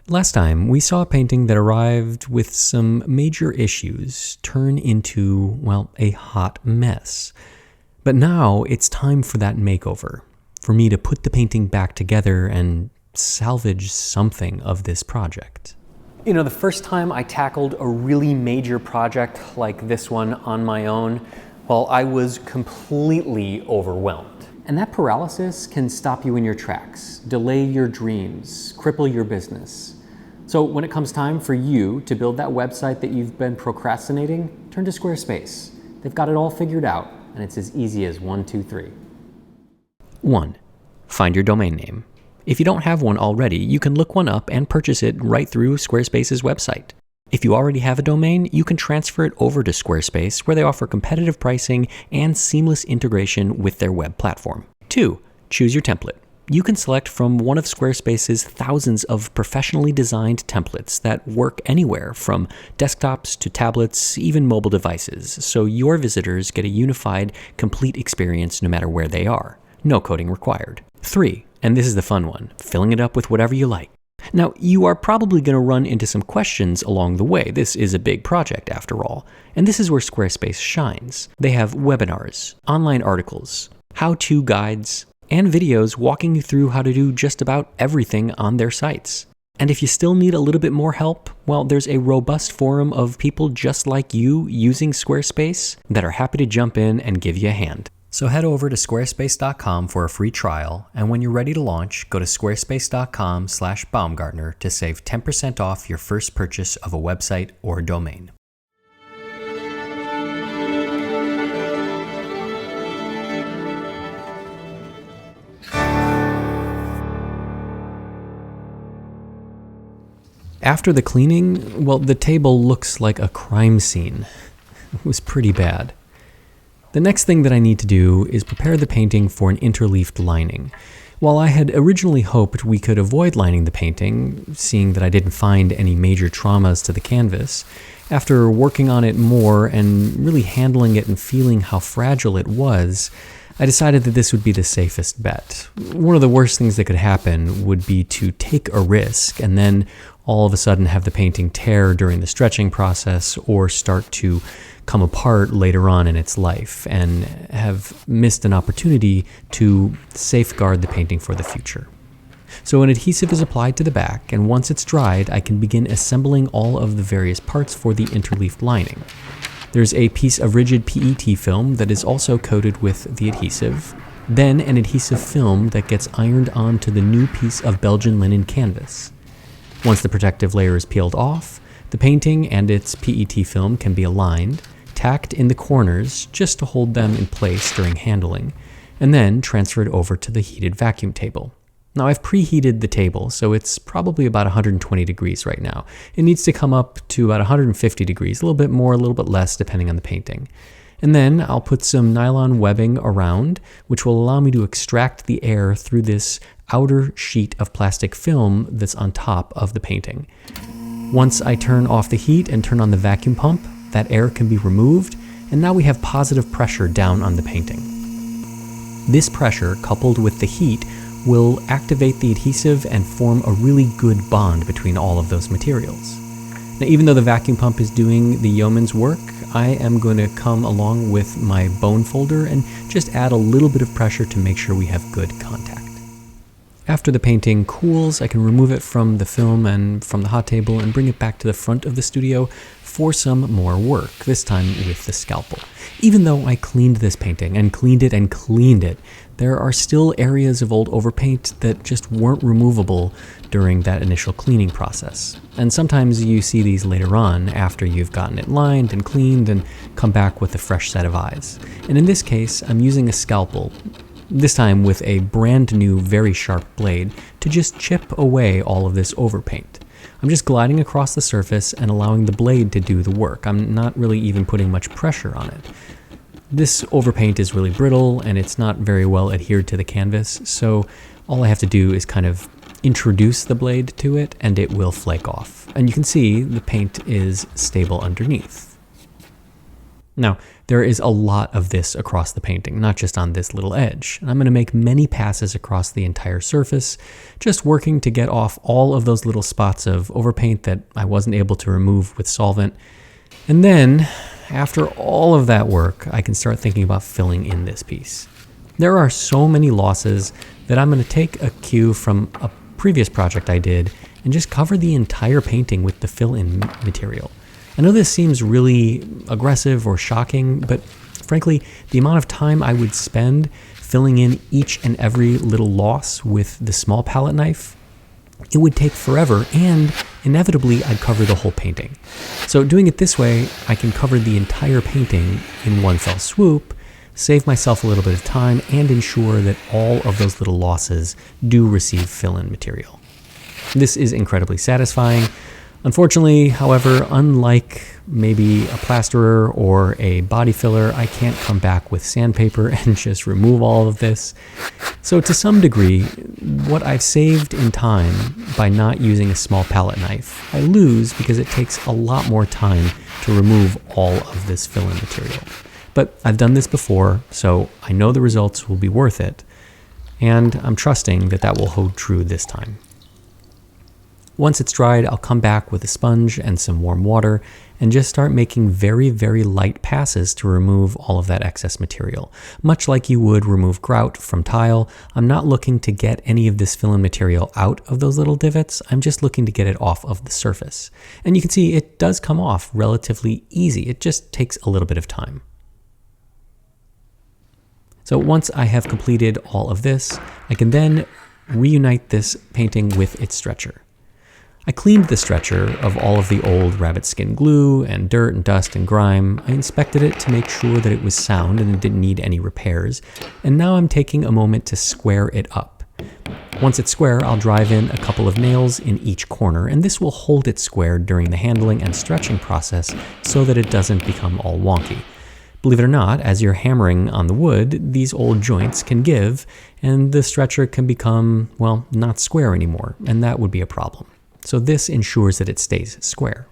Last time, we saw a painting that arrived with some major issues turn into, well, a hot mess. But now it's time for that makeover, for me to put the painting back together and salvage something of this project. You know, the first time I tackled a really major project like this one on my own, well, I was completely overwhelmed. And that paralysis can stop you in your tracks, delay your dreams, cripple your business. So when it comes time for you to build that website that you've been procrastinating, turn to Squarespace. They've got it all figured out, and it's as easy as 1, 2, 3. 1. Find your domain name. If you don't have one already, you can look one up and purchase it right through Squarespace's website. If you already have a domain, you can transfer it over to Squarespace, where they offer competitive pricing and seamless integration with their web platform. 2. Choose your template. You can select from one of Squarespace's thousands of professionally designed templates that work anywhere from desktops to tablets, even mobile devices, so your visitors get a unified, complete experience no matter where they are. No coding required. 3, and this is the fun one, filling it up with whatever you like. Now, you are probably going to run into some questions along the way. This is a big project after all, and this is where Squarespace shines. They have webinars, online articles, how-to guides, and videos walking you through how to do just about everything on their sites. And if you still need a little bit more help, well, there's a robust forum of people just like you using Squarespace that are happy to jump in and give you a hand. So head over to squarespace.com for a free trial, and when you're ready to launch, go to squarespace.com/Baumgartner to save 10% off your first purchase of a website or domain. After the cleaning, well, the table looks like a crime scene. It was pretty bad. The next thing that I need to do is prepare the painting for an interleafed lining. While I had originally hoped we could avoid lining the painting, seeing that I didn't find any major traumas to the canvas, after working on it more and really handling it and feeling how fragile it was, I decided that this would be the safest bet. One of the worst things that could happen would be to take a risk and then all of a sudden have the painting tear during the stretching process or start to come apart later on in its life and have missed an opportunity to safeguard the painting for the future. So an adhesive is applied to the back, and once it's dried, I can begin assembling all of the various parts for the interleafed lining. There's a piece of rigid PET film that is also coated with the adhesive, then an adhesive film that gets ironed onto the new piece of Belgian linen canvas. Once the protective layer is peeled off, the painting and its PET film can be aligned, tacked in the corners just to hold them in place during handling, and then transferred over to the heated vacuum table. Now I've preheated the table, so it's probably about 120 degrees right now. It needs to come up to about 150 degrees, a little bit more, a little bit less, depending on the painting. And then I'll put some nylon webbing around, which will allow me to extract the air through this outer sheet of plastic film that's on top of the painting. Once I turn off the heat and turn on the vacuum pump, that air can be removed, and now we have positive pressure down on the painting. This pressure, coupled with the heat, will activate the adhesive and form a really good bond between all of those materials. Now, even though the vacuum pump is doing the yeoman's work, I am going to come along with my bone folder and just add a little bit of pressure to make sure we have good contact. After the painting cools, I can remove it from the film and from the hot table and bring it back to the front of the studio for some more work, this time with the scalpel. Even though I cleaned this painting and cleaned it, there are still areas of old overpaint that just weren't removable during that initial cleaning process. And sometimes you see these later on after you've gotten it lined and cleaned and come back with a fresh set of eyes. And in this case, I'm using a scalpel, this time with a brand new, very sharp blade, to just chip away all of this overpaint. I'm just gliding across the surface and allowing the blade to do the work. I'm not really even putting much pressure on it. This overpaint is really brittle and it's not very well adhered to the canvas, so all I have to do is kind of introduce the blade to it and it will flake off. And you can see the paint is stable underneath. Now, There is a lot of this across the painting, not just on this little edge. And I'm going to make many passes across the entire surface, just working to get off all of those little spots of overpaint that I wasn't able to remove with solvent. And then, after all of that work, I can start thinking about filling in this piece. There are so many losses that I'm going to take a cue from a previous project I did and just cover the entire painting with the fill-in material. I know this seems really aggressive or shocking, but frankly, the amount of time I would spend filling in each and every little loss with the small palette knife, it would take forever, and inevitably I'd cover the whole painting. So doing it this way, I can cover the entire painting in one fell swoop, save myself a little bit of time, and ensure that all of those little losses do receive fill-in material. This is incredibly satisfying. Unfortunately, however, unlike maybe a plasterer or a body filler, I can't come back with sandpaper and just remove all of this. So to some degree, what I've saved in time by not using a small palette knife, I lose because it takes a lot more time to remove all of this fill-in material. But I've done this before, so I know the results will be worth it, and I'm trusting that that will hold true this time. Once it's dried, I'll come back with a sponge and some warm water and just start making very, very light passes to remove all of that excess material. Much like you would remove grout from tile, I'm not looking to get any of this fill-in material out of those little divots. I'm just looking to get it off of the surface. And you can see it does come off relatively easy. It just takes a little bit of time. So once I have completed all of this, I can then reunite this painting with its stretcher. I cleaned the stretcher of all of the old rabbit skin glue and dirt and dust and grime. I inspected it to make sure that it was sound and it didn't need any repairs. And now I'm taking a moment to square it up. Once it's square, I'll drive in a couple of nails in each corner, and this will hold it square during the handling and stretching process so that it doesn't become all wonky. Believe it or not, as you're hammering on the wood, these old joints can give, and the stretcher can become, well, not square anymore, and that would be a problem. So this ensures that it stays square.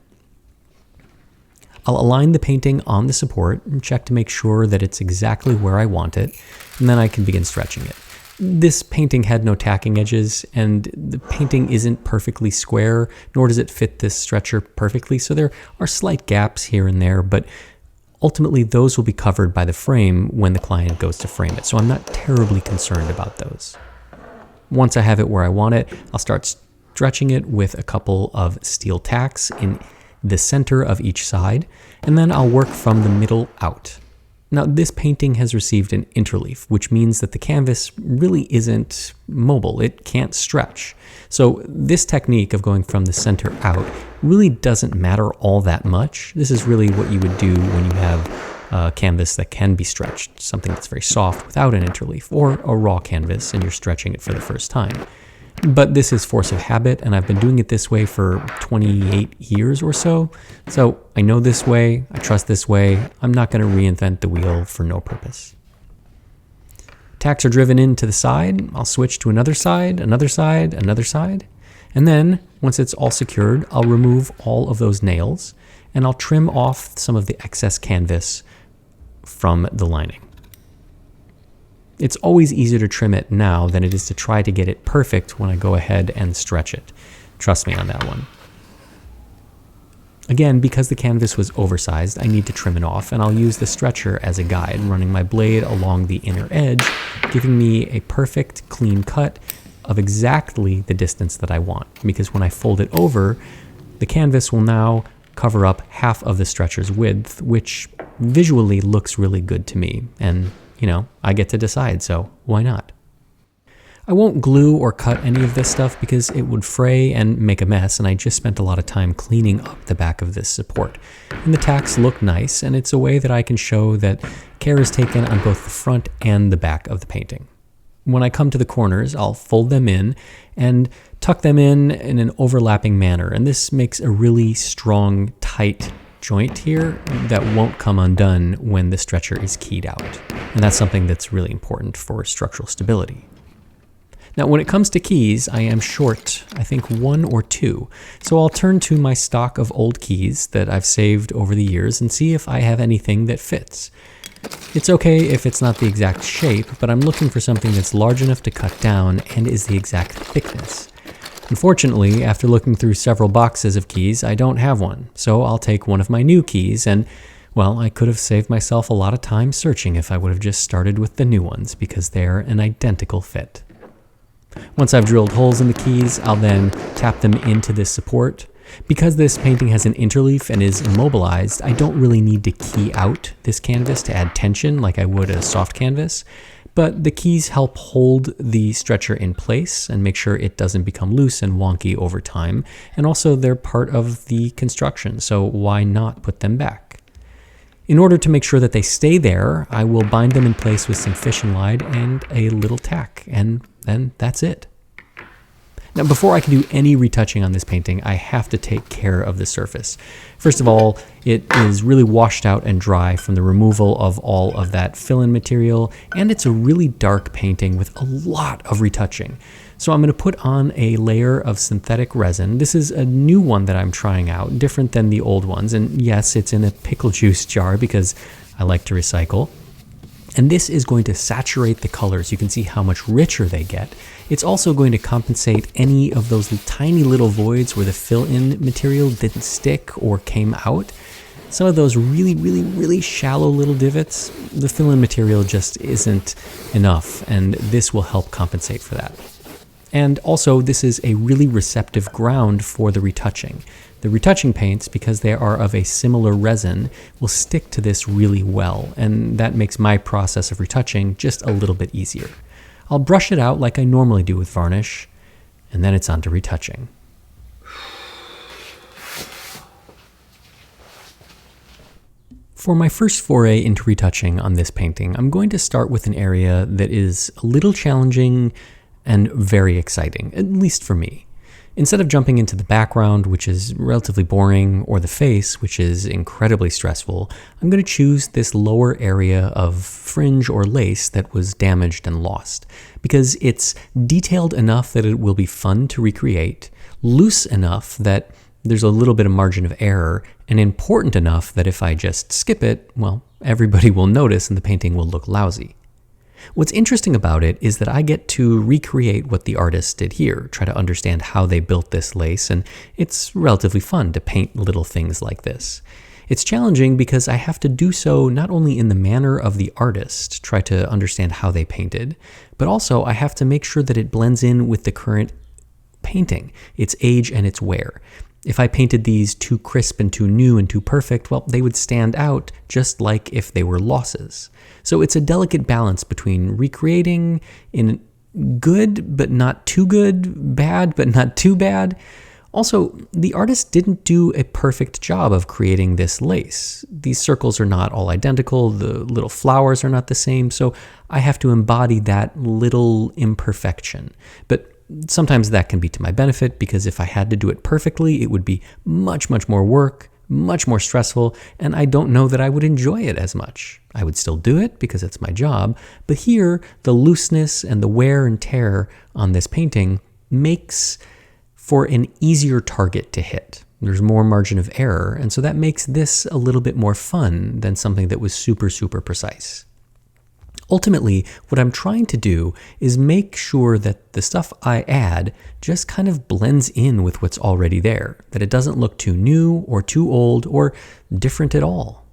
I'll align the painting on the support and check to make sure that it's exactly where I want it, and then I can begin stretching it. This painting had no tacking edges, and the painting isn't perfectly square, nor does it fit this stretcher perfectly, so there are slight gaps here and there, but ultimately those will be covered by the frame when the client goes to frame it, so I'm not terribly concerned about those. Once I have it where I want it, I'll start stretching it with a couple of steel tacks in the center of each side, and then I'll work from the middle out. Now, this painting has received an interleaf, which means that the canvas really isn't mobile. It can't stretch. So this technique of going from the center out really doesn't matter all that much. This is really what you would do when you have a canvas that can be stretched, something that's very soft without an interleaf, or a raw canvas and you're stretching it for the first time. But this is force of habit, and I've been doing it this way for 28 years or so. So I know this way, I trust this way. I'm not going to reinvent the wheel for no purpose. Tacks are driven into the side. I'll switch to another side, another side, another side. And then, once it's all secured, I'll remove all of those nails, and I'll trim off some of the excess canvas from the lining. It's always easier to trim it now than it is to try to get it perfect when I go ahead and stretch it. Trust me on that one. Again, because the canvas was oversized, I need to trim it off, and I'll use the stretcher as a guide, running my blade along the inner edge, giving me a perfect clean cut of exactly the distance that I want. Because when I fold it over, the canvas will now cover up half of the stretcher's width, which visually looks really good to me. And you know, I get to decide, so why not? I won't glue or cut any of this stuff because it would fray and make a mess, and I just spent a lot of time cleaning up the back of this support. And the tacks look nice, and it's a way that I can show that care is taken on both the front and the back of the painting. When I come to the corners, I'll fold them in and tuck them in an overlapping manner, and this makes a really strong, tight joint here that won't come undone when the stretcher is keyed out. And that's something that's really important for structural stability. Now, when it comes to keys, I am short, I think 1 or 2. So I'll turn to my stock of old keys that I've saved over the years and see if I have anything that fits. It's okay if it's not the exact shape, but I'm looking for something that's large enough to cut down and is the exact thickness. Unfortunately, after looking through several boxes of keys, I don't have one. So I'll take one of my new keys and, well, I could have saved myself a lot of time searching if I would have just started with the new ones because they're an identical fit. Once I've drilled holes in the keys, I'll then tap them into this support. Because this painting has an interleaf and is immobilized, I don't really need to key out this canvas to add tension like I would a soft canvas, but the keys help hold the stretcher in place and make sure it doesn't become loose and wonky over time, and also they're part of the construction, so why not put them back? In order to make sure that they stay there, I will bind them in place with some fishing line and a little tack, and then that's it. Now, before I can do any retouching on this painting, I have to take care of the surface. First of all, it is really washed out and dry from the removal of all of that fill-in material, and it's a really dark painting with a lot of retouching. So I'm going to put on a layer of synthetic resin. This is a new one that I'm trying out, different than the old ones, and yes, it's in a pickle juice jar because I like to recycle. And this is going to saturate the colors. You can see how much richer they get. It's also going to compensate any of those tiny little voids where the fill-in material didn't stick or came out. Some of those really shallow little divots, the fill-in material just isn't enough, and this will help compensate for that. And also, this is a really receptive ground for the retouching. The retouching paints, because they are of a similar resin, will stick to this really well, and that makes my process of retouching just a little bit easier. I'll brush it out like I normally do with varnish, and then it's on to retouching. For my first foray into retouching on this painting, I'm going to start with an area that is a little challenging and very exciting, at least for me. Instead of jumping into the background, which is relatively boring, or the face, which is incredibly stressful, I'm going to choose this lower area of fringe or lace that was damaged and lost, because it's detailed enough that it will be fun to recreate, loose enough that there's a little bit of margin of error, and important enough that if I just skip it, well, everybody will notice and the painting will look lousy. What's interesting about it is that I get to recreate what the artist did here, try to understand how they built this lace, and it's relatively fun to paint little things like this. It's challenging because I have to do so not only in the manner of the artist, try to understand how they painted, but also I have to make sure that it blends in with the current painting, its age and its wear. If I painted these too crisp and too new and too perfect, well, they would stand out just like if they were losses. So it's a delicate balance between recreating in good but not too good, bad but not too bad. Also, the artist didn't do a perfect job of creating this lace. These circles are not all identical, the little flowers are not the same, so I have to embody that little imperfection. But sometimes that can be to my benefit, because if I had to do it perfectly, it would be much more work, much more stressful, and I don't know that I would enjoy it as much. I would still do it because it's my job, but here, the looseness and the wear and tear on this painting makes for an easier target to hit. There's more margin of error, and so that makes this a little bit more fun than something that was super precise. Ultimately, what I'm trying to do is make sure that the stuff I add just kind of blends in with what's already there, that it doesn't look too new or too old or different at all.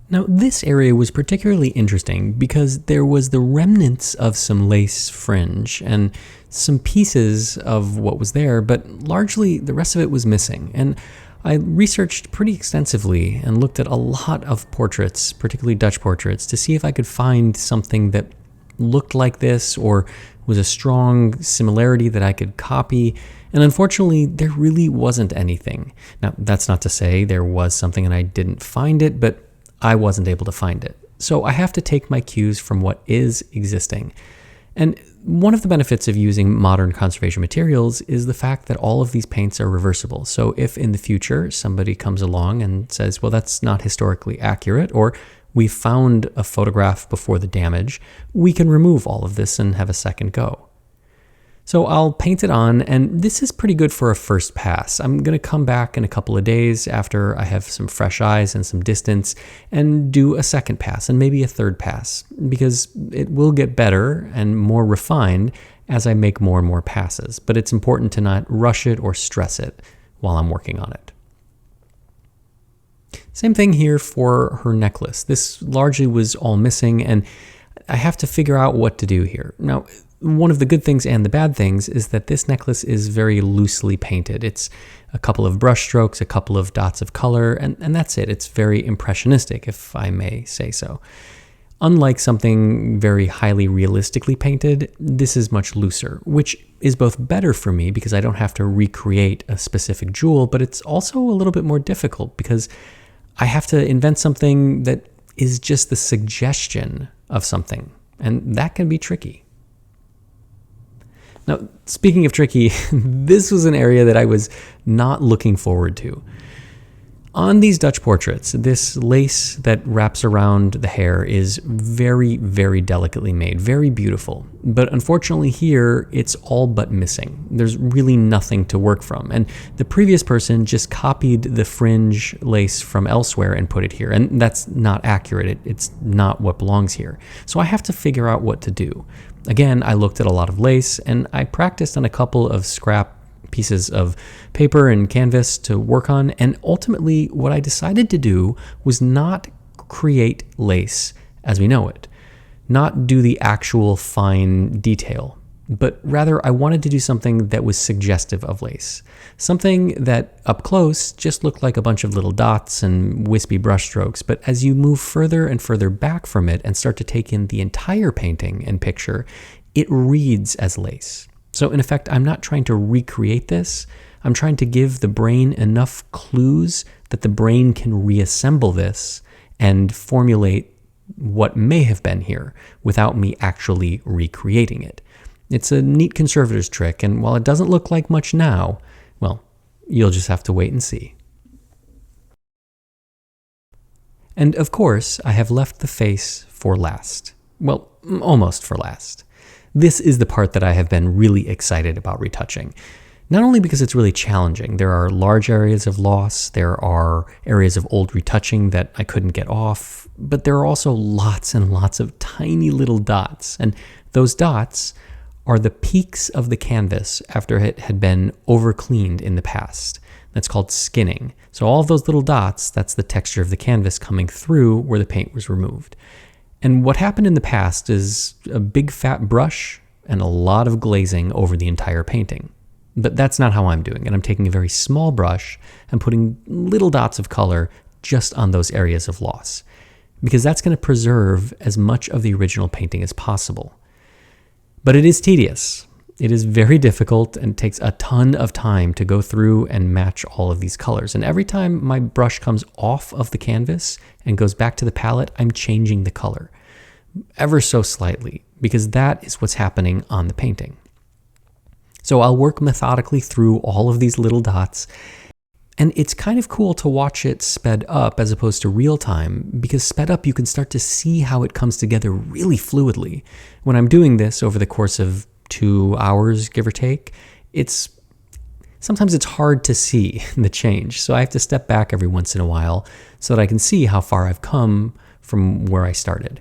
Now, this area was particularly interesting because there was the remnants of some lace fringe and some pieces of what was there, but largely the rest of it was missing. And I researched pretty extensively and looked at a lot of portraits, particularly Dutch portraits, to see if I could find something that looked like this or was a strong similarity that I could copy. And unfortunately, there really wasn't anything. Now, that's not to say there was something and I didn't find it, but I wasn't able to find it. So I have to take my cues from what is existing. And one of the benefits of using modern conservation materials is the fact that all of these paints are reversible. So if in the future somebody comes along and says, well, that's not historically accurate, or we found a photograph before the damage, we can remove all of this and have a second go. So I'll paint it on, and this is pretty good for a first pass. I'm going to come back in a couple of days after I have some fresh eyes and some distance and do a second pass and maybe a third pass, because it will get better and more refined as I make more and more passes. But it's important to not rush it or stress it while I'm working on it. Same thing here for her necklace. This largely was all missing, and I have to figure out what to do here. Now, one of the good things and the bad things is that this necklace is very loosely painted. It's a couple of brush strokes, a couple of dots of color, and that's it. It's very impressionistic, if I may say so. Unlike something very highly realistically painted, this is much looser, which is both better for me because I don't have to recreate a specific jewel, but it's also a little bit more difficult because I have to invent something that is just the suggestion of something, and that can be tricky. Now, speaking of tricky, this was an area that I was not looking forward to. On these Dutch portraits, this lace that wraps around the hair is very, very delicately made, very beautiful. But unfortunately here, it's all but missing. There's really nothing to work from. And the previous person just copied the fringe lace from elsewhere and put it here. And that's not accurate. It's not what belongs here. So I have to figure out what to do. Again, I looked at a lot of lace and I practiced on a couple of scrap pieces of paper and canvas to work on, and ultimately what I decided to do was not create lace as we know it, not do the actual fine detail, but rather I wanted to do something that was suggestive of lace, something that up close just looked like a bunch of little dots and wispy brush strokes, but as you move further and further back from it and start to take in the entire painting and picture, it reads as lace. So in effect, I'm not trying to recreate this. I'm trying to give the brain enough clues that the brain can reassemble this and formulate what may have been here without me actually recreating it. It's a neat conservator's trick, and while it doesn't look like much now, well, you'll just have to wait and see. And of course, I have left the face for last. Well, almost for last. This is the part that I have been really excited about retouching. Not only because it's really challenging, there are large areas of loss, there are areas of old retouching that I couldn't get off, but there are also lots and lots of tiny little dots, and those dots are the peaks of the canvas after it had been over-cleaned in the past. That's called skinning. So all of those little dots, that's the texture of the canvas coming through where the paint was removed. And what happened in the past is a big fat brush and a lot of glazing over the entire painting. But that's not how I'm doing it. I'm taking a very small brush and putting little dots of color just on those areas of loss, because that's going to preserve as much of the original painting as possible. But it is tedious. It is very difficult and takes a ton of time to go through and match all of these colors. And every time my brush comes off of the canvas and goes back to the palette, I'm changing the color ever so slightly, because that is what's happening on the painting. So I'll work methodically through all of these little dots, and it's kind of cool to watch it sped up as opposed to real time, because sped up you can start to see how it comes together really fluidly. When I'm doing this over the course of 2 hours, give or take, sometimes it's hard to see the change. So I have to step back every once in a while so that I can see how far I've come from where I started.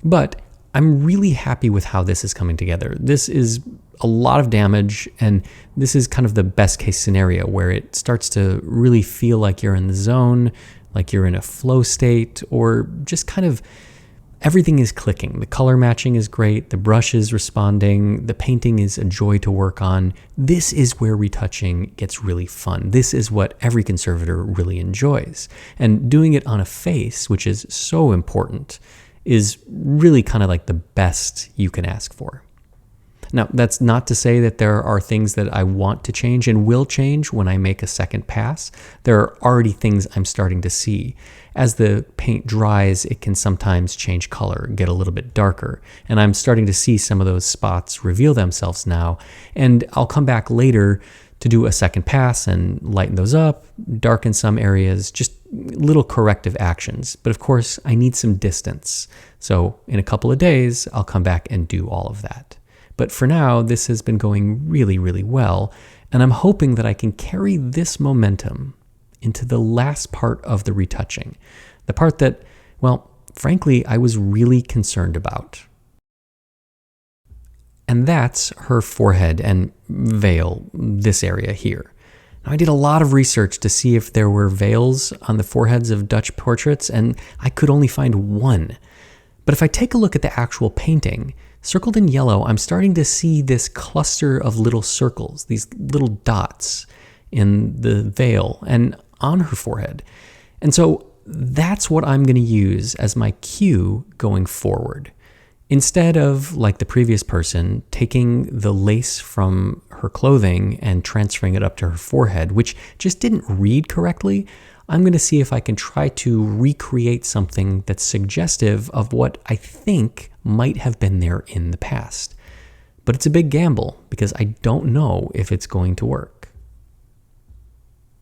But I'm really happy with how this is coming together. This is a lot of damage, and this is kind of the best case scenario where it starts to really feel like you're in the zone, like you're in a flow state, or just kind of everything is clicking. The color matching is great, the brush is responding, the painting is a joy to work on. This is where retouching gets really fun. This is what every conservator really enjoys. And doing it on a face, which is so important, is really kind of like the best you can ask for. Now, that's not to say that there are things that I want to change and will change when I make a second pass. There are already things I'm starting to see. As the paint dries, it can sometimes change color, get a little bit darker, and I'm starting to see some of those spots reveal themselves now, and I'll come back later to do a second pass and lighten those up, darken some areas, just little corrective actions. But of course, I need some distance. So in a couple of days, I'll come back and do all of that. But for now, this has been going really, really well, and I'm hoping that I can carry this momentum into the last part of the retouching, the part that, well, frankly, I was really concerned about. And that's her forehead and veil, this area here. Now, I did a lot of research to see if there were veils on the foreheads of Dutch portraits, and I could only find one. But if I take a look at the actual painting, circled in yellow, I'm starting to see this cluster of little circles, these little dots in the veil and on her forehead. And so that's what I'm going to use as my cue going forward. Instead of, like the previous person, taking the lace from her clothing and transferring it up to her forehead, which just didn't read correctly, I'm going to see if I can try to recreate something that's suggestive of what I think might have been there in the past. But it's a big gamble because I don't know if it's going to work.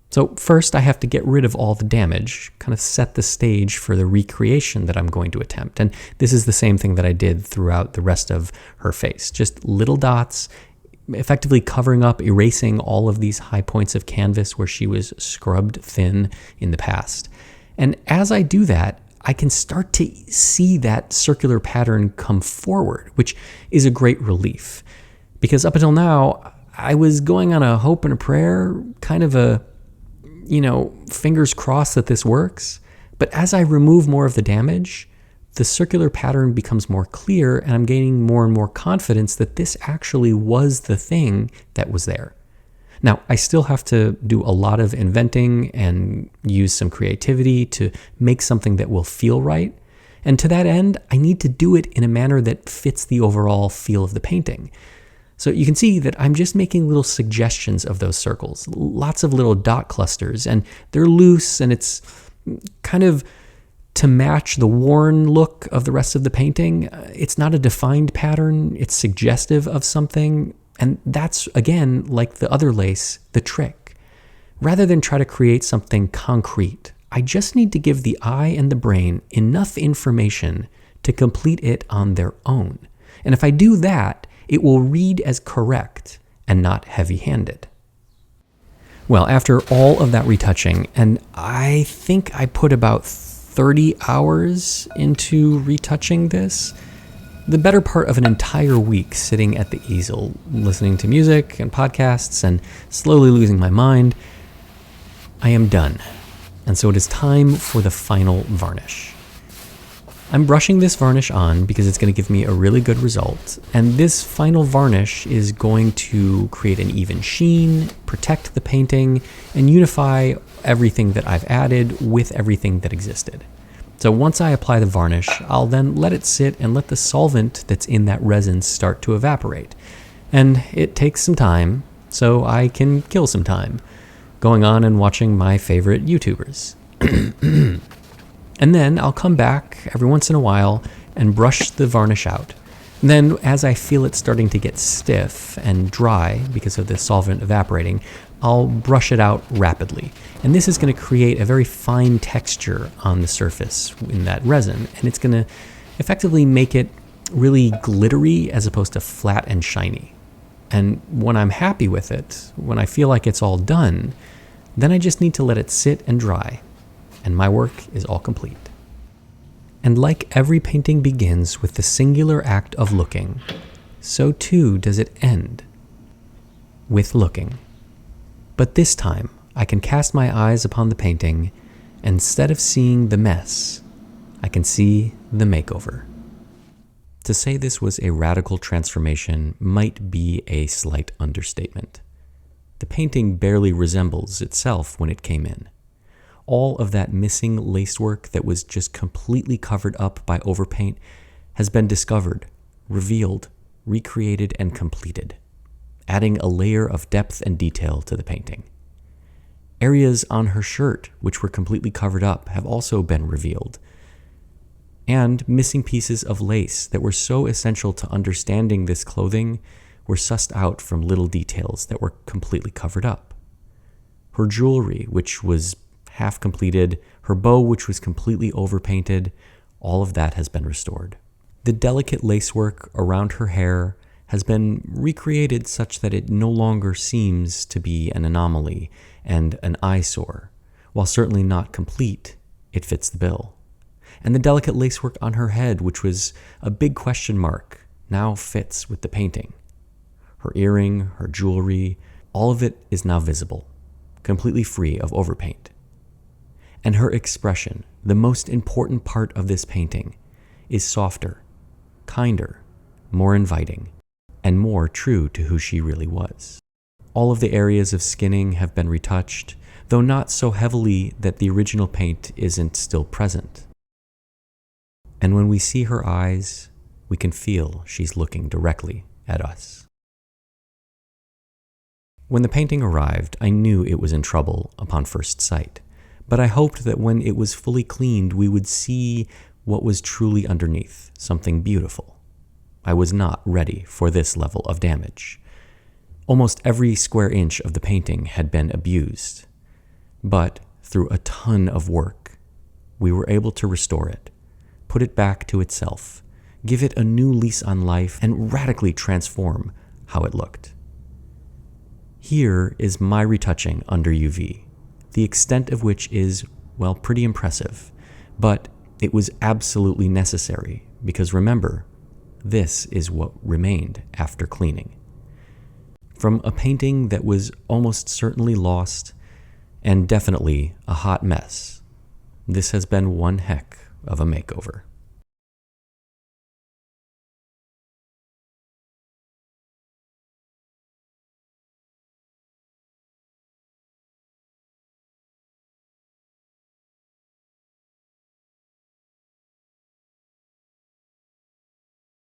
So first I have to get rid of all the damage, kind of set the stage for the recreation that I'm going to attempt. And this is the same thing that I did throughout the rest of her face. Just little dots, effectively covering up, erasing all of these high points of canvas where she was scrubbed thin in the past. And as I do that, I can start to see that circular pattern come forward, which is a great relief. Because up until now, I was going on a hope and a prayer, kind of a fingers crossed that this works. But as I remove more of the damage, the circular pattern becomes more clear, and I'm gaining more and more confidence that this actually was the thing that was there. Now, I still have to do a lot of inventing and use some creativity to make something that will feel right. And to that end, I need to do it in a manner that fits the overall feel of the painting. So you can see that I'm just making little suggestions of those circles, lots of little dot clusters, and they're loose, and it's kind of to match the worn look of the rest of the painting. It's not a defined pattern, it's suggestive of something, and that's, again, like the other lace, the trick. Rather than try to create something concrete, I just need to give the eye and the brain enough information to complete it on their own. And if I do that, it will read as correct and not heavy-handed. Well, after all of that retouching, and I think I put about 30 hours into retouching this, the better part of an entire week sitting at the easel, listening to music and podcasts and slowly losing my mind, I am done. And so it is time for the final varnish. I'm brushing this varnish on because it's going to give me a really good result, and this final varnish is going to create an even sheen, protect the painting, and unify everything that I've added with everything that existed. So once I apply the varnish, I'll then let it sit and let the solvent that's in that resin start to evaporate. And it takes some time, so I can kill some time, going on and watching my favorite YouTubers. And then I'll come back every once in a while and brush the varnish out. And then as I feel it starting to get stiff and dry because of the solvent evaporating, I'll brush it out rapidly. And this is going to create a very fine texture on the surface in that resin. And it's going to effectively make it really glittery as opposed to flat and shiny. And when I'm happy with it, when I feel like it's all done, then I just need to let it sit and dry. And my work is all complete. And like every painting begins with the singular act of looking, so too does it end with looking. But this time, I can cast my eyes upon the painting, and instead of seeing the mess, I can see the makeover. To say this was a radical transformation might be a slight understatement. The painting barely resembles itself when it came in. All of that missing lacework that was just completely covered up by overpaint has been discovered, revealed, recreated, and completed, adding a layer of depth and detail to the painting. Areas on her shirt, which were completely covered up, have also been revealed. And missing pieces of lace that were so essential to understanding this clothing were sussed out from little details that were completely covered up. Her jewelry, which was half completed, her bow, which was completely overpainted, all of that has been restored. The delicate lacework around her hair has been recreated such that it no longer seems to be an anomaly and an eyesore. While certainly not complete, it fits the bill. And the delicate lacework on her head, which was a big question mark, now fits with the painting. Her earring, her jewelry, all of it is now visible, completely free of overpaint. And her expression, the most important part of this painting, is softer, kinder, more inviting, and more true to who she really was. All of the areas of skinning have been retouched, though not so heavily that the original paint isn't still present. And when we see her eyes, we can feel she's looking directly at us. When the painting arrived, I knew it was in trouble upon first sight, but I hoped that when it was fully cleaned, we would see what was truly underneath, something beautiful. I was not ready for this level of damage. Almost every square inch of the painting had been abused, but through a ton of work, we were able to restore it, put it back to itself, give it a new lease on life, and radically transform how it looked. Here is my retouching under UV, the extent of which is, well, pretty impressive, but it was absolutely necessary because remember, this is what remained after cleaning. From a painting that was almost certainly lost and definitely a hot mess, this has been one heck of a makeover.